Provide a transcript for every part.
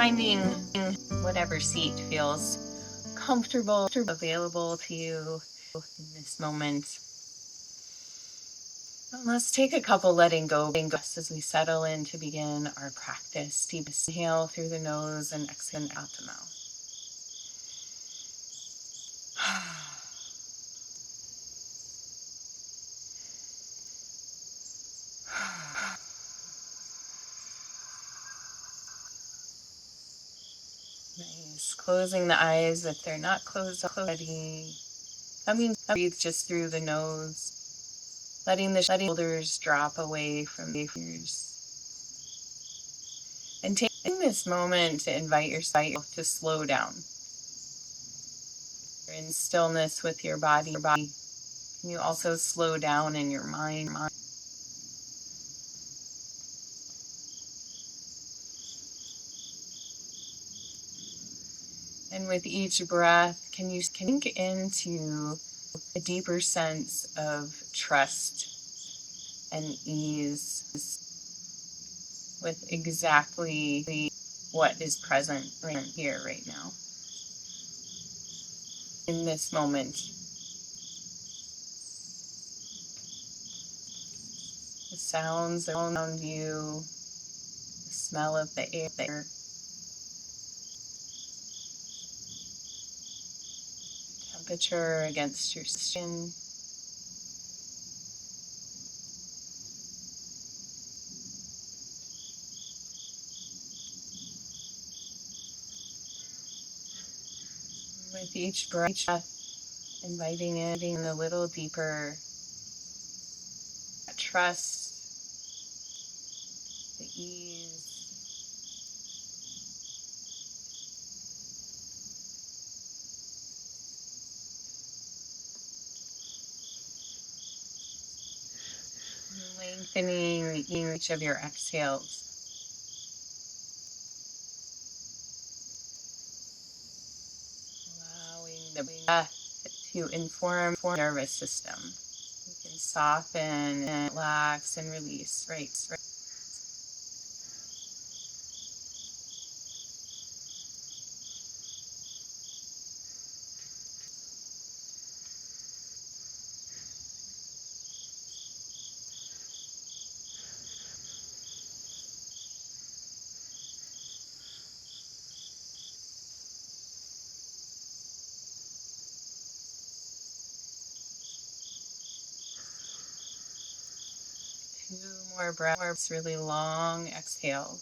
finding whatever seat feels comfortable, available to you in this moment. Let's take a couple letting go as we settle in to begin our practice. Deep inhale through the nose and exhale out the mouth. Nice. Closing the eyes if they're not closed already. Breathe just through the nose. Letting the shoulders drop away from the ears. And taking this moment to invite yourself to slow down. You're in stillness with your body. Can you also slow down in your mind? And with each breath, can you sink into a deeper sense of trust and ease with exactly what is present right here, right now. In this moment, the sounds around you, the smell of the air, temperature against your skin. With each breath, inviting in a little deeper trust, the ease. Lengthening each of your exhales. Allowing the breath to inform the nervous system. You can soften and relax and release. Right. Two more breaths, really long exhale.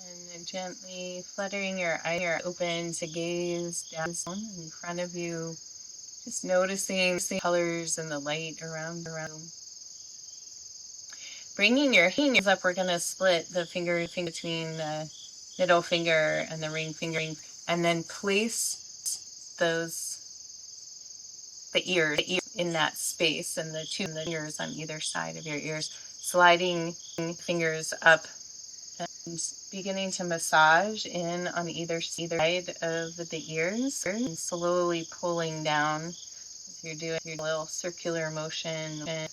And then gently fluttering your eyes open to gaze down in front of you. Just noticing the colors and the light around. Bringing your hands up, we're going to split the finger between the middle finger and the ring finger, and then place the ear in that space, and the two fingers on either side of your ears, sliding fingers up and beginning to massage in on either side of the ears, and slowly pulling down. You're doing your little circular motion and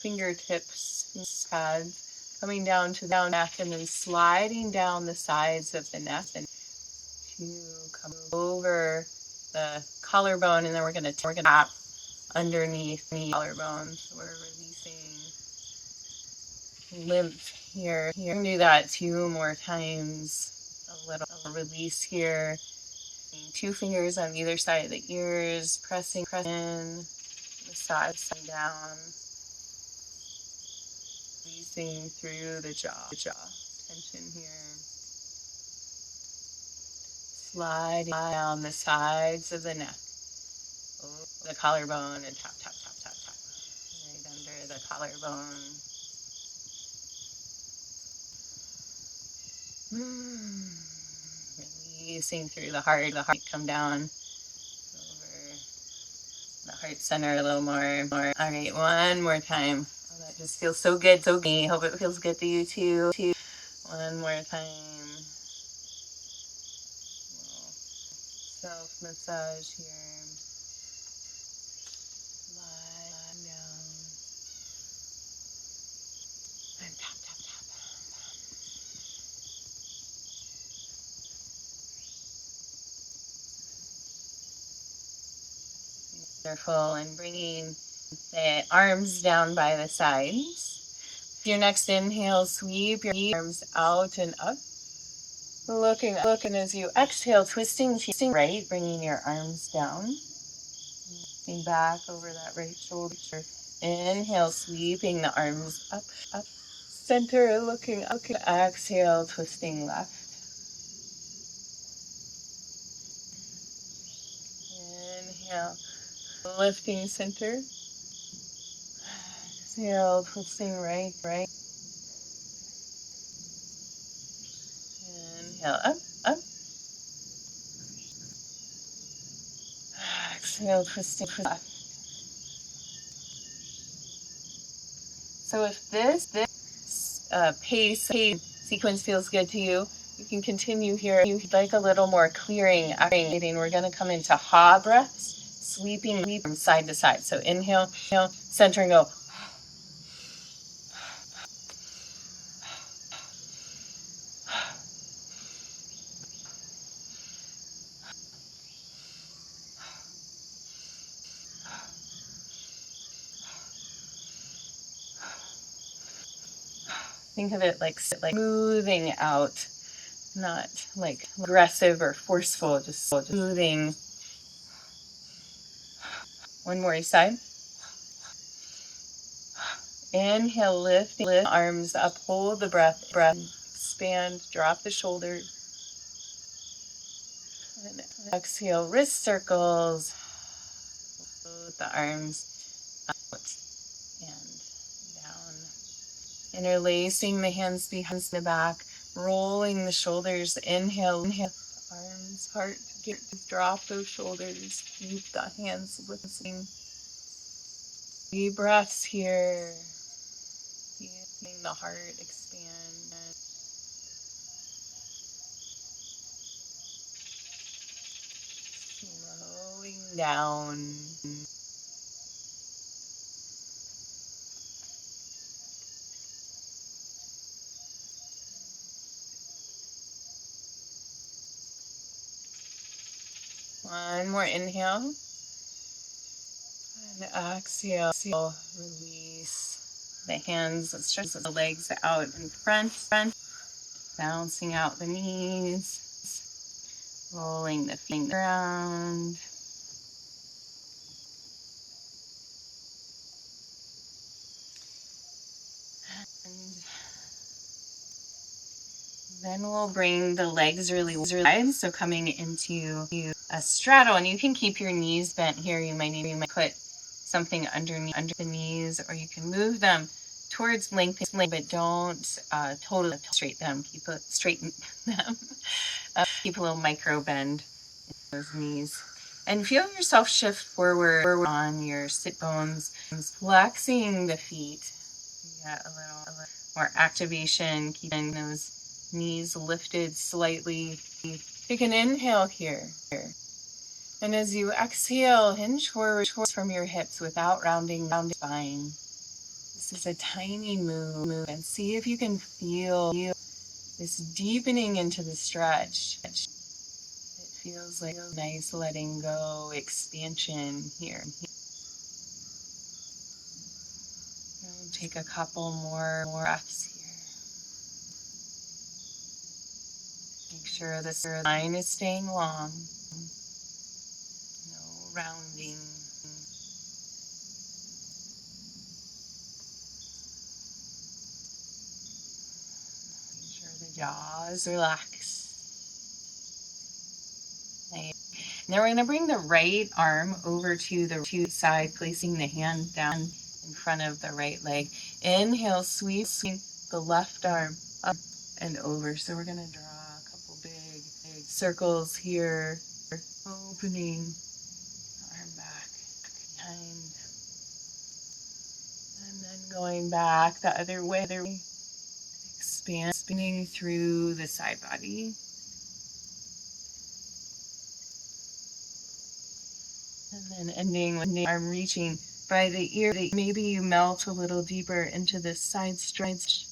fingertips and pads coming down to the neck, and then sliding down the sides of the neck and to come over the collarbone, and then we're gonna tap underneath the collarbone. So we're releasing lymph here. You can do that 2 more times. A little release here. 2 fingers on either side of the ears, pressing in, massage down, releasing through the jaw. Tension here. Slide down the sides of the neck, over the collarbone, and tap. Right under the collarbone. Releasing through the heart, come down over the heart center a little more. All right, one more time. Oh, that just feels so good, so good. Hope it feels good to you too. One more time. Self massage here. Lie down. And tap, tap, tap. Wonderful. And bringing the arms down by the sides. Your next inhale, sweep your arms out and up. Looking as you exhale, twisting right, bringing your arms down. Looking back over that right shoulder. Inhale, sweeping the arms up, up. Center, looking up. Exhale, twisting left. Inhale, lifting center. Exhale, twisting right, right. Inhale, up, up. Exhale, twisting left. So if this pace sequence feels good to you, you can continue here. If you'd like a little more clearing, activating, we're going to come into ha breaths, sweeping from side to side. So inhale, center and go. Think of it like smoothing out, not like aggressive or forceful, just smoothing. One more side. Inhale, lift arms up, hold the breath, expand, drop the shoulders. And exhale, wrist circles, the arms out and down. Interlacing the hands behind the back, rolling the shoulders. Inhale, arms, heart, drop those shoulders, keep the hands lifting. Deep breaths here, feeling the heart expand. Slowing down. One more inhale. And exhale, release the hands, stretch the legs out in front, bouncing out the knees, rolling the feet around. And then we'll bring the legs really wide, so coming into a straddle, and you can keep your knees bent here. You might put something under the knees, or you can move them towards length, but don't totally straighten them. Straighten them. Keep a little micro bend in those knees. And feel yourself shift forward on your sit bones, flexing the feet. You get a little more activation, keeping those knees lifted slightly. Take an inhale here. And as you exhale, hinge forward from your hips without rounding the spine. This is a tiny move, and see if you can feel this deepening into the stretch. It feels like a nice letting go, expansion here. And take a couple more breaths here. Make sure the spine is staying long. No rounding. Jaws relax. Nice. Now we're going to bring the right arm over to the side, placing the hand down in front of the right leg. Inhale, sweep the left arm up and over. So we're going to draw a couple big circles here, opening arm back. And then going back the other way, expanding through the side body. And then ending with the arm reaching by the ear. Maybe you melt a little deeper into the side stretch.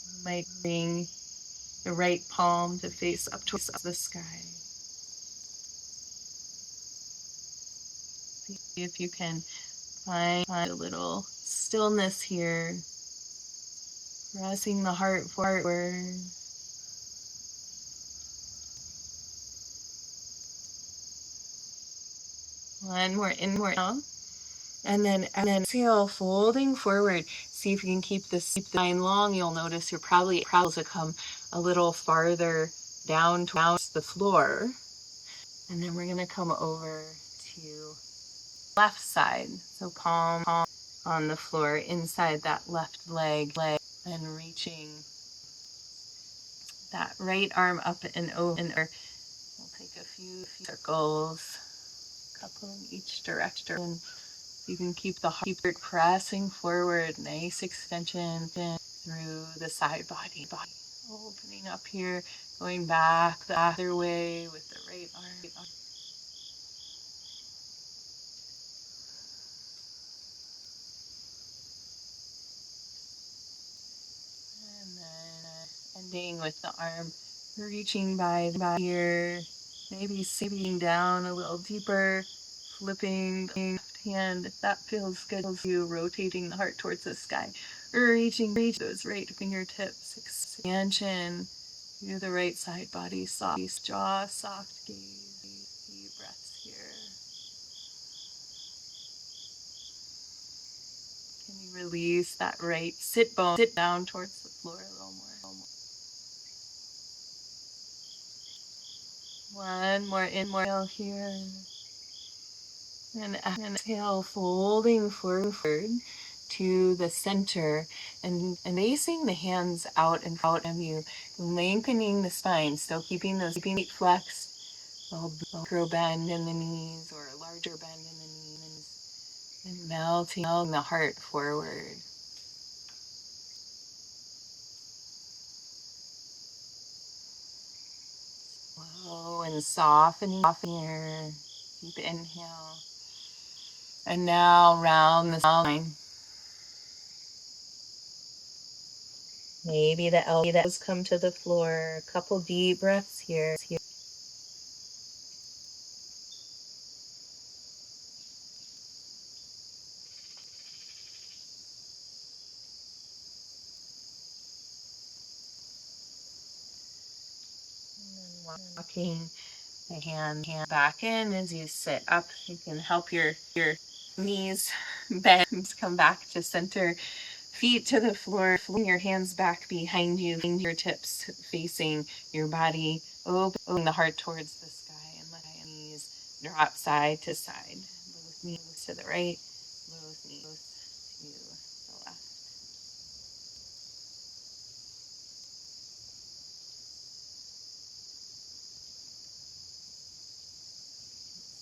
You might bring the right palm to face up towards the sky. See if you can find a little stillness here. Pressing the heart forward. One more in, more out. And then exhale, folding forward. See if you can keep the spine long. You'll notice your probably to come a little farther down towards the floor. And then we're going to come over to left side. So palm on the floor inside that left leg and reaching that right arm up and over. We'll take a few circles, a couple in each direction. You can keep the heart pressing forward, nice extension through the side body. Opening up here, going back the other way with the right arm. And then ending with the arm reaching by here, maybe sinking down a little deeper, flipping hand, if that feels good to you, rotating the heart towards the sky, reach those right fingertips, expansion through the right side body, soft jaw, soft gaze, deep breaths here. Can you release that right sit down towards the floor a little more? One more inhale here. And exhale, folding forward to the center and facing the hands out and out of you, lengthening the spine, still keeping feet flexed, micro bend in the knees or a larger bend in the knees, and melting the heart forward. Slow and softening here. Deep inhale. And now round the spine. Maybe the elbows come to the floor. A couple deep breaths here. Walking the hand back in as you sit up. You can help your knees bend, come back to center. Feet to the floor, flowing your hands back behind you, your tips facing your body, open the heart towards the sky, and let the knees drop side to side. Both knees to the right, both knees to the left.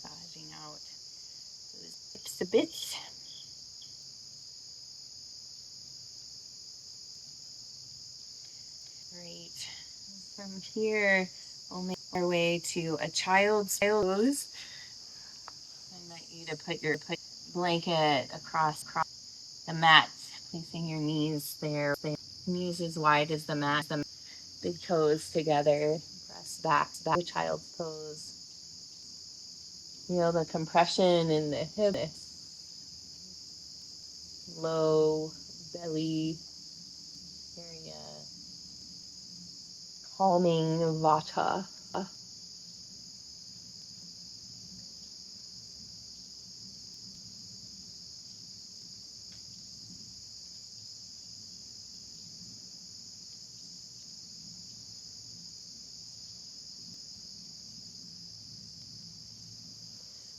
Massaging out those hips a bit. Great. From here, we'll make our way to a child's pose. I invite you to put your blanket across the mat, placing your knees there. Knees as wide as the mat, the big toes together. Press back, child's pose. Feel the compression in the hips, low belly area, calming vata.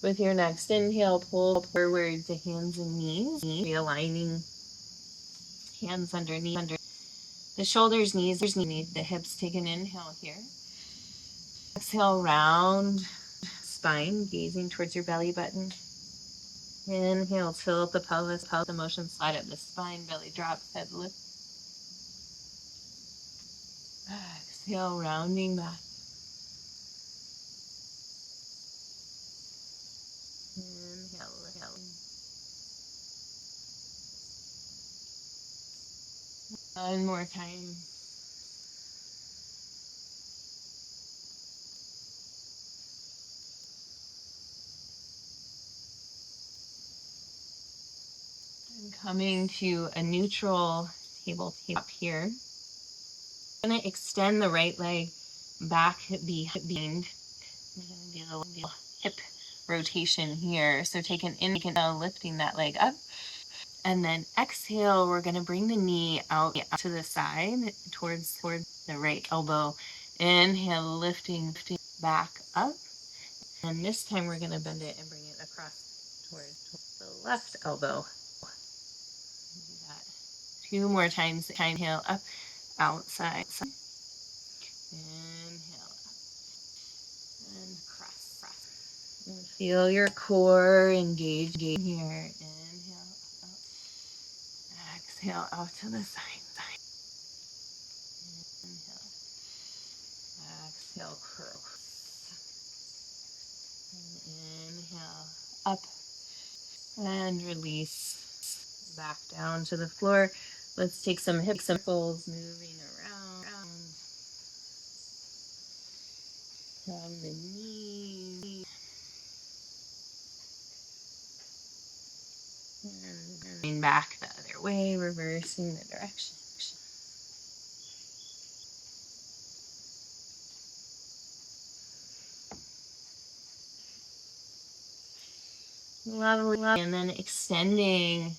With your next inhale, pull forward to hands and knees, realigning hands underneath the shoulders, knees, the hips. Take an inhale here. Exhale, round spine, gazing towards your belly button. Inhale, tilt the pelvis, pelvic motion, slide up the spine, belly drop, head lift. Exhale, rounding back. Inhale, inhale. One more time. And coming to a neutral tabletop here. I'm going to extend the right leg back behind. I'm going to do a little hip rotation here. So take an inhale, lifting that leg up. And then exhale, we're going to bring the knee out to the side towards the right elbow. Inhale, lifting back up. And this time we're going to bend it and bring it across towards the left elbow. Do that 2 more times. Inhale, up, outside. Inhale, up, and cross. And feel your core engage here. Inhale, up. Exhale, out to the side. Inhale. Exhale, curl. And inhale, up. And release. Back down to the floor. Let's take some hip circles, moving around. From the knees. And going back the other way, reversing the direction. Lovely. And then extending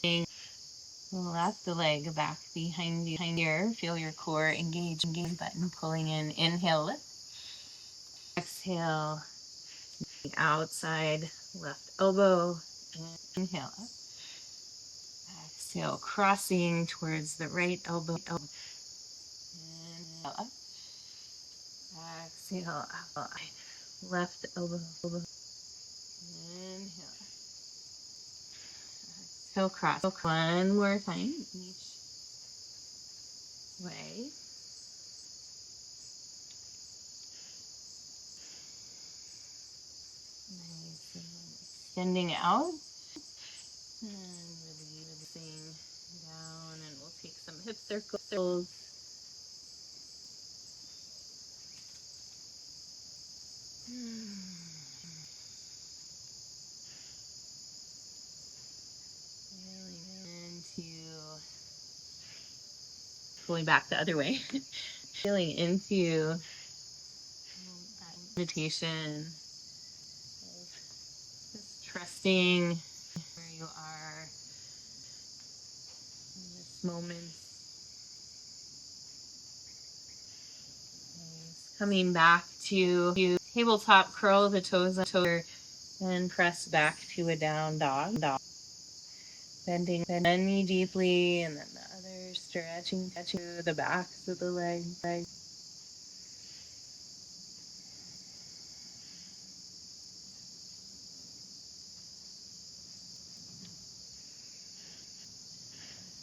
left the leg back behind you. Here, feel your core engage button, pulling in. Inhale, lift. Exhale, outside left elbow. Inhale, up. Exhale, crossing towards the right elbow. Inhale, up. Exhale, up. Left elbow. Inhale. Exhale, cross. One more time each way. Nice. And extending out. And releasing down. And we'll take some hip circles. Going back the other way, feeling into that meditation, just trusting where you are in this moment. Coming back to tabletop, curl the toes and press back to a down dog. Bending the knee deeply, and then the other stretching to the backs of the legs.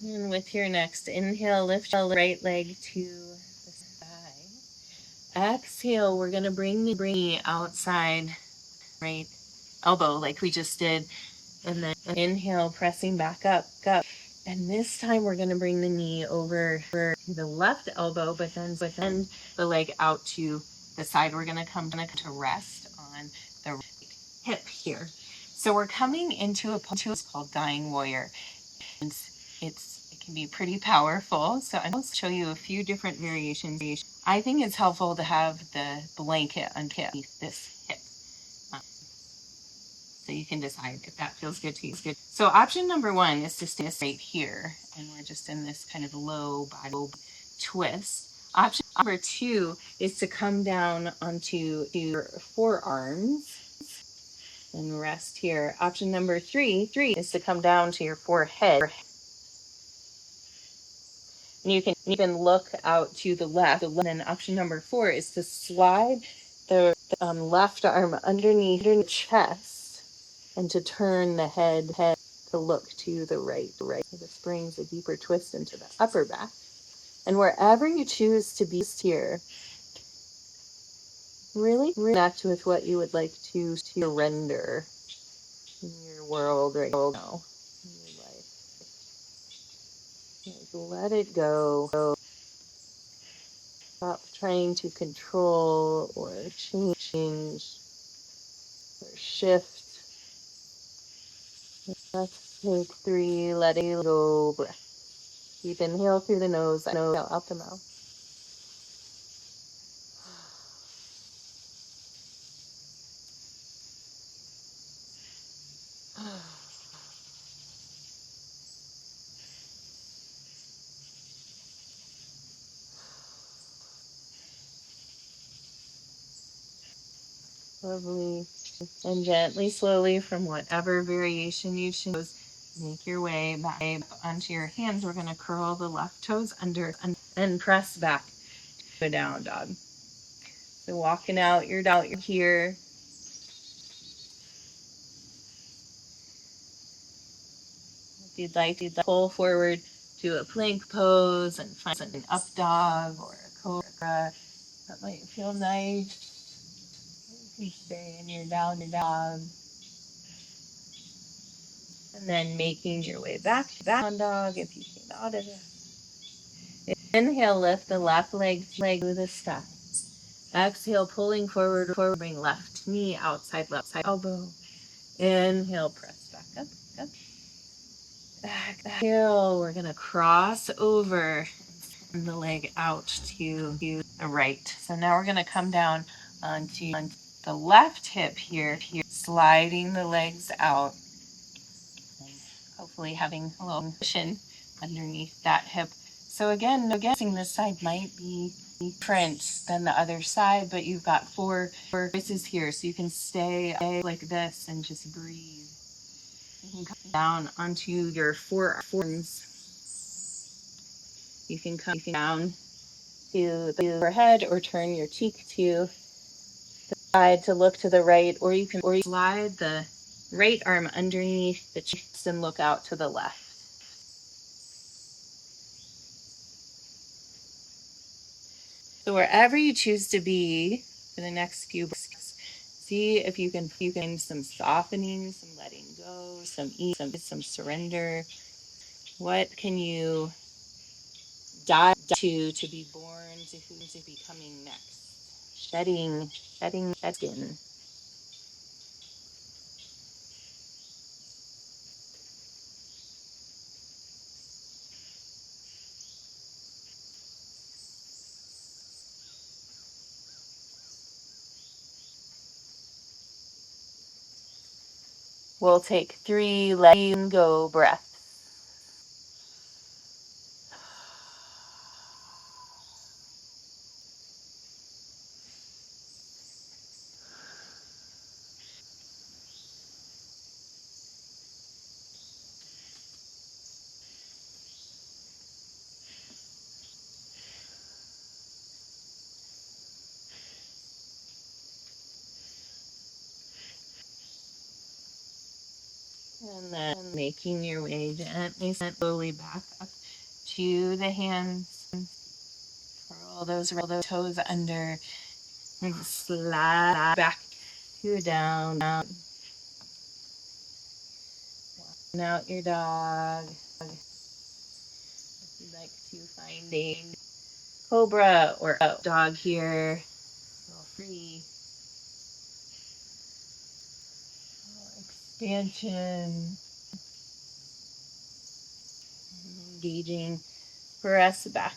And with your next inhale, lift the right leg to the side. Exhale, we're going to bring the knee outside right elbow like we just did. And then inhale, pressing back up. And this time we're going to bring the knee over to the left elbow, but then the leg out to the side. We're going to come to rest on the right hip here. So we're coming into a pose called Dying Warrior. And it can be pretty powerful. So I'm going to show you a few different variations. I think it's helpful to have the blanket underneath this hip. So you can decide if that feels good to you. So option number 1 is to stay right here. And we're just in this kind of low body twist. Option number 2 is to come down onto your forearms and rest here. Option number 3 is to come down to your forehead. And you can even look out to the left. And then option number 4 is to slide the left arm underneath your chest and to turn the head to look to the right. This brings a deeper twist into the upper back. And wherever you choose to be here, really connect with what you would like to surrender in your world right now, in your life. Let it go. Stop trying to control or change or shift. Let's take 3, letting go breath. Deep inhale through the nose, exhale out the mouth. Lovely. And gently, slowly, from whatever variation you choose, make your way back onto your hands. We're going to curl the left toes under and press back to a down dog. So walking out your dog here. If you'd like to pull forward to a plank pose and find an up dog or a cobra. That might feel nice. You can stay in your down dog. And then making your way back to down dog if you came out of it. Inhale, lift the left leg to the sky. Exhale, pulling forward, bring left knee outside, left side elbow. Inhale, press back up. Exhale, we're going to cross over and the leg out to the right. So now we're going to come down onto the left hip here, sliding the legs out. Hopefully having a little cushion underneath that hip. So again, this side might be different than the other side, but you've got four choices here. So you can stay like this and just breathe. You can come down onto your forearms. You can come down to the forehead or turn your cheek to the side to look to the right, or you can slide the right arm underneath the chest and look out to the left. So wherever you choose to be for the next few breaths, see if you can find some softening, some letting go, some ease, some surrender. What can you dive to be born to who's becoming next? Shedding that skin. We'll take 3 letting go breaths. And then making your way gently, slowly back up to the hands. Curl those toes under and slide back to down. Walking out your dog. If you'd like to find a cobra or a dog here, feel free. Expansion. Engaging. Press back.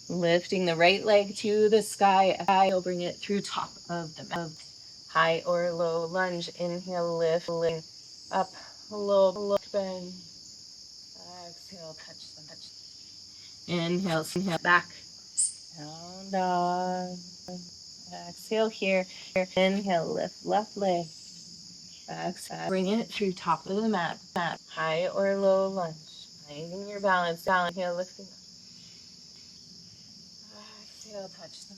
Lifting the right leg to the sky. You'll bring it through top of the mat. High or low lunge. Inhale, lift up, low bend. Exhale, touch. Inhale, back. Down dog. Exhale here. Inhale, lift left leg. Exhale, bring it through top of the mat. High or low lunge. Finding your balance. Inhale, lifting up. Exhale, touch the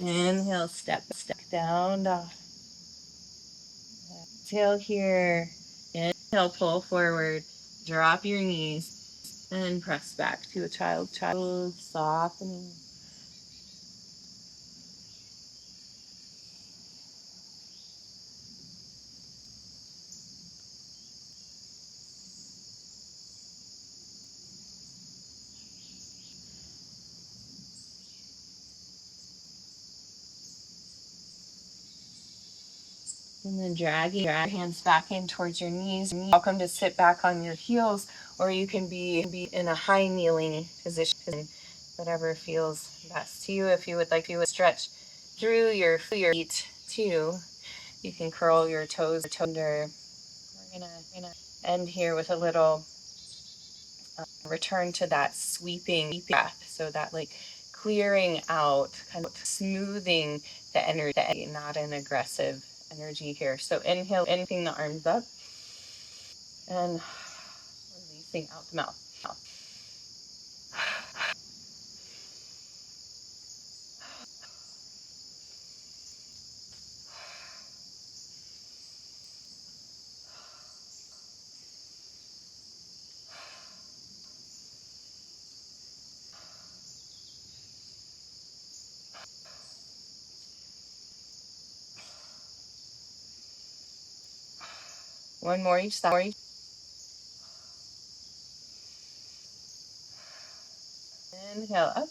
mat. Inhale, step down dog. Exhale here. Inhale, pull forward. Drop your knees and press back to a child. Child, softening. And then drag your hands back in towards your knees. You're welcome to sit back on your heels, or you can be in a high kneeling position, whatever feels best to you. If you would like to stretch through your feet too, you can curl your toes under. We're gonna end here with a little return to that sweeping breath, so that like clearing out, kind of smoothing the energy, not an aggressive energy here. So inhale, lifting the arms up and releasing out the mouth. One more each side. Inhale up.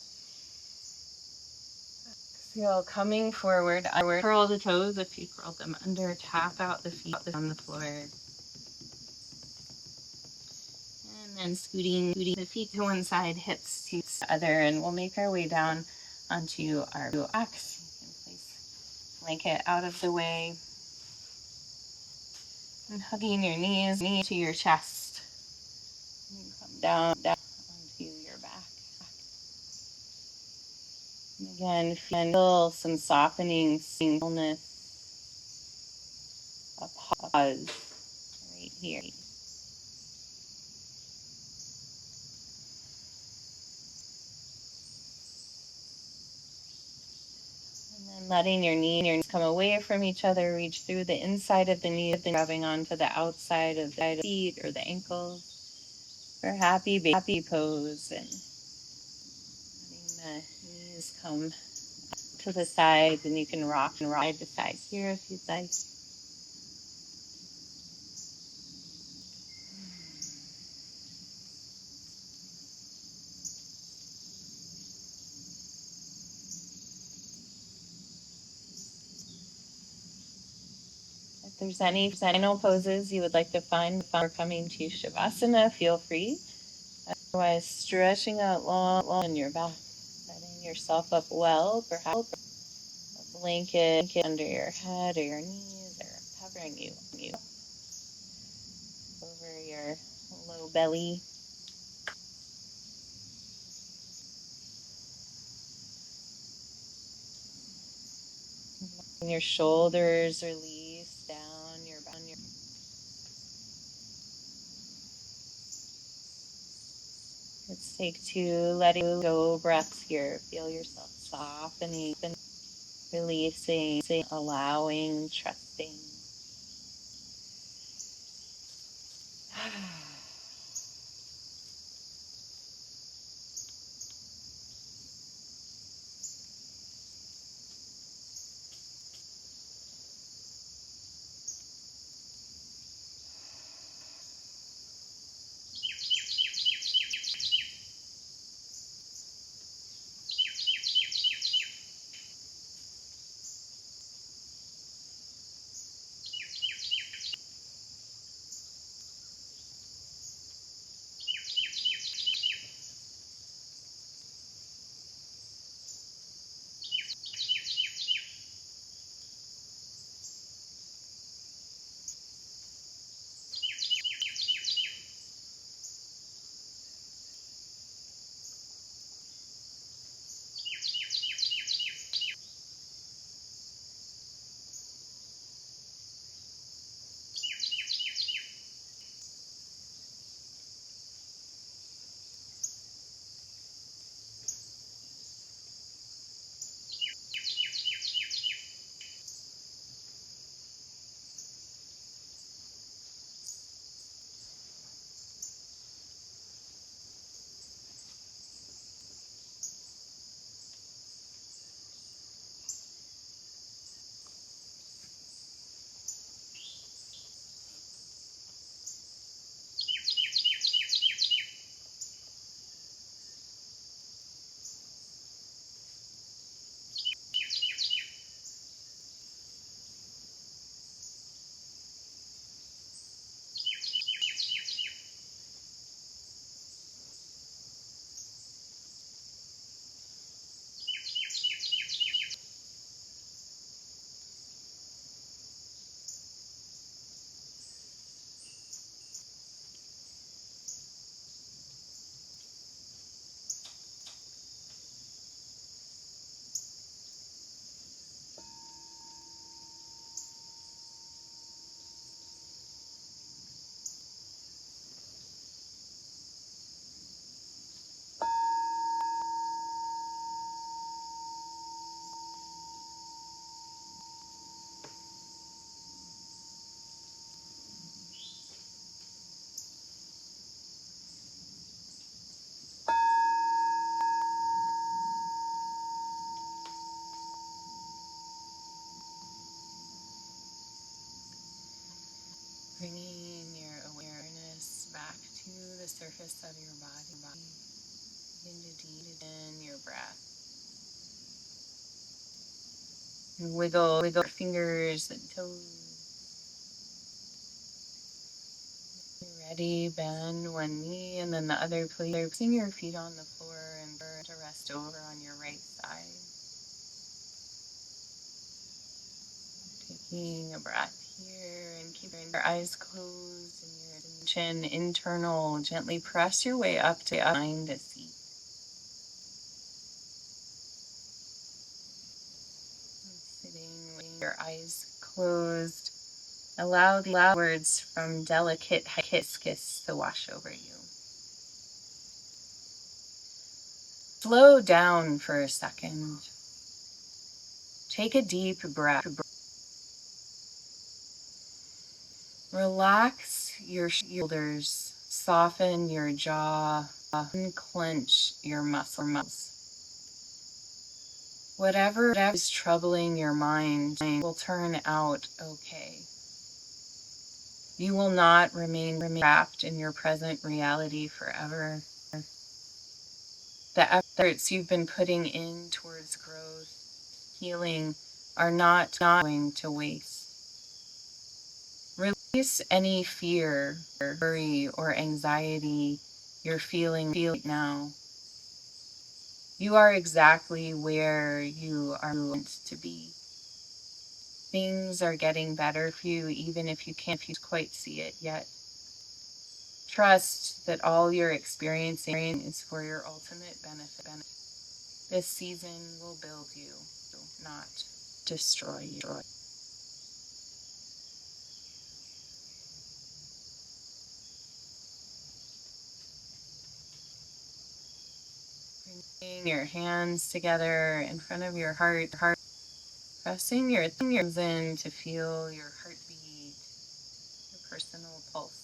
Exhale, coming forward. I would curl the toes if you curled them under. Tap out the feet on the floor. And then scooting the feet to one side, hips to the other, and we'll make our way down onto our backs. You can place a blanket out of the way. And hugging your knees to your chest. And come down onto your back. And again, feel some softening, stillness, a pause right here. And then letting your knees come away from each other, reach through the inside of the knee, then rubbing onto the outside of the feet or the ankles for happy pose, and letting the knees come to the sides, and you can rock and ride the sides here if you'd like. If there's any final poses you would like to find before coming to Shavasana, feel free. Otherwise, stretching out long in your back, setting yourself up well, perhaps a blanket under your head or your knees, or covering you over your low belly. And your shoulders release down your back. Let's take 2 letting go breaths here. Feel yourself softening, releasing, allowing, trusting. surface of your body. Begin to deepen your breath. Wiggle your fingers and toes. You're ready, bend one knee and then the other, placing your feet on the floor and to rest over on your right side. Taking a breath here and keeping your eyes closed and your attention internal. Gently press your way up to find a seat. Sitting with your eyes closed. Allow the words from delicate hibiscus to wash over you. Slow down for a second. Take a deep breath. Relax your shoulders, soften your jaw, unclench your muscles. Whatever is troubling your mind will turn out okay. You will not remain trapped in your present reality forever. The efforts you've been putting in towards growth, healing, are not going to waste. Release any fear, worry, or anxiety you're feeling right now. You are exactly where you are meant to be. Things are getting better for you, even if you can't quite see it yet. Trust that all you're experiencing is for your ultimate benefit. This season will build you, not destroy you. Bringing your hands together in front of your heart, pressing your fingers in to feel your heartbeat, your personal pulse.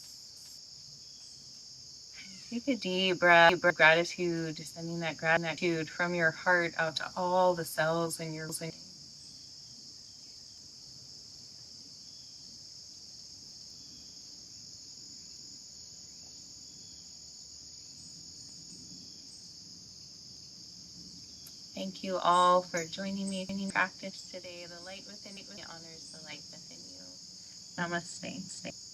Take a deep breath of gratitude, sending that gratitude from your heart out to all the cells in your body. Thank you all for joining me in practice today. The light within you honors the light within you. Namaste.